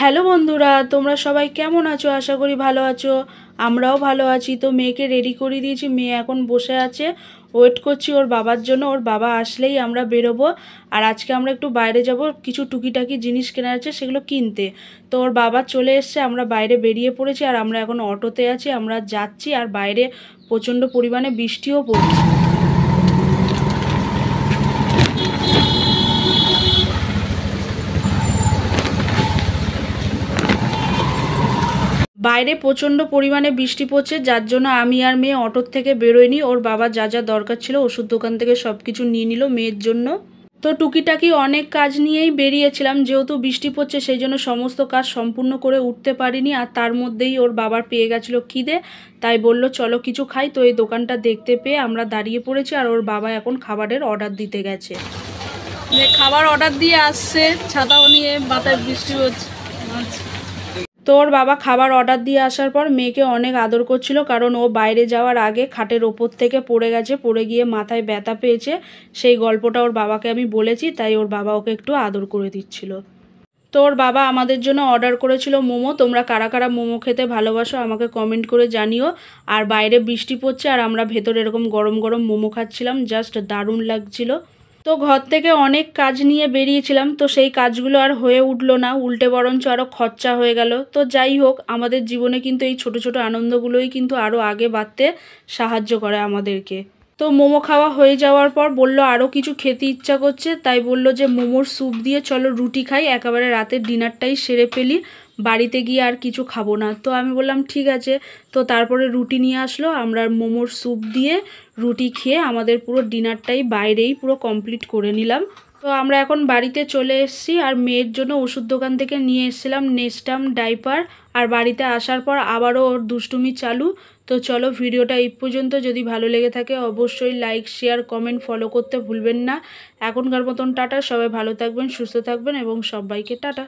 Hello বন্ধুরা, তোমরা সবাই কেমন আছো? আশা করি ভালো আছো। আমরাও ভালো আছি। তো মেয়েকে রেডি করে দিয়েছি, মেয়ে এখন বসে আছে, ওয়েট করছি ওর বাবার জন্য। ওর বাবা আসলেই আমরা বেরোবো। আর আজকে আমরা একটু বাইরে যাব, কিছু টুকিটাকি জিনিস কেনার আছে, সেগুলো কিনতে। তো ওর বাবা চলে এসছে, আমরা বাইরে বেরিয়ে পড়েছি। আর আমরা এখন অটোতে আছি, আমরা যাচ্ছি। আর বাইরে প্রচণ্ড পরিমাণে বৃষ্টিও পড়ছে। বাইরে প্রচণ্ড পরিমাণে বৃষ্টি পড়ছে, যার জন্য আমি আর মেয়ে অটোর থেকে বেরোয়নি। ওর বাবা যা যা দরকার ছিল ওষুধ দোকান থেকে সব কিছু নিয়ে নিল মেয়ের জন্য। তো টুকিটাকি অনেক কাজ নিয়েই বেরিয়েছিলাম, যেহেতু বৃষ্টি পড়ছে সেই জন্য সমস্ত কাজ সম্পূর্ণ করে উঠতে পারিনি। আর তার মধ্যেই ওর বাবার পেয়ে গেছিলো খিদে, তাই বলল চলো কিছু খাই। তো এই দোকানটা দেখতে পেয়ে আমরা দাঁড়িয়ে পড়েছি। আর ওর বাবা এখন খাবারের অর্ডার দিতে গেছে। খাবার অর্ডার দিয়ে আসছে, ছাতাও নিয়ে, মাথায় বৃষ্টি হচ্ছে। তো ওর বাবা খাবার অর্ডার দিয়ে আসার পর মেয়েকে অনেক আদর করছিল, কারণ ও বাইরে যাওয়ার আগে খাটের ওপর থেকে পড়ে গেছে, পড়ে গিয়ে মাথায় ব্যথা পেয়েছে। সেই গল্পটা ওর বাবাকে আমি বলেছি, তাই ওর বাবা ওকে একটু আদর করে দিচ্ছিল। তো ওর বাবা আমাদের জন্য অর্ডার করেছিল মোমো। তোমরা কারা কারা মোমো খেতে ভালোবাসো আমাকে কমেন্ট করে জানিও। আর বাইরে বৃষ্টি পড়ছে আর আমরা ভেতরে এরকম গরম গরম মোমো খাচ্ছিলাম, জাস্ট দারুণ লাগছিল। তো ঘর থেকে অনেক কাজ নিয়ে বেরিয়েছিলাম, তো সেই কাজগুলো আর হয়ে উঠলো না, উল্টে বরঞ্চ আরও খরচা হয়ে গেল। তো যাই হোক, আমাদের জীবনে কিন্তু এই ছোট ছোট আনন্দগুলোই কিন্তু আরও আগে বাড়তে সাহায্য করে আমাদেরকে। তো মোমো খাওয়া হয়ে যাওয়ার পর বলল আরও কিছু খেতে ইচ্ছা করছে, তাই বলল যে মোমোর স্যুপ দিয়ে চলো রুটি খাই, একেবারে রাতের ডিনারটাই সেরে ফেলি, বাড়িতে গিয়ে আর কিছু খাবো না। তো আমি বললাম ঠিক আছে। তো তারপরে রুটি নিয়ে আসলো, আমরা মোমোর স্যুপ দিয়ে রুটি খেয়ে আমাদের পুরো ডিনারটাই বাইরেই পুরো কমপ্লিট করে নিলাম। তো আমরা এখন বাড়িতে চলে এসেছি। আর মেয়ের জন্য ওষুধ দোকান থেকে নিয়ে এসেছিলাম নেস্টাম ডাইপার। আর বাড়িতে আসার পর আবারও ওর দুষ্টুমি চালু। তো চলো ভিডিওটা এই পর্যন্ত। যদি ভালো লেগে থাকে অবশ্যই লাইক, শেয়ার, কমেন্ট, ফলো করতে ভুলবেন না। এখনকার মতন টাটা। সবাই ভালো থাকবেন, সুস্থ থাকবেন এবং সবাইকে টাটা।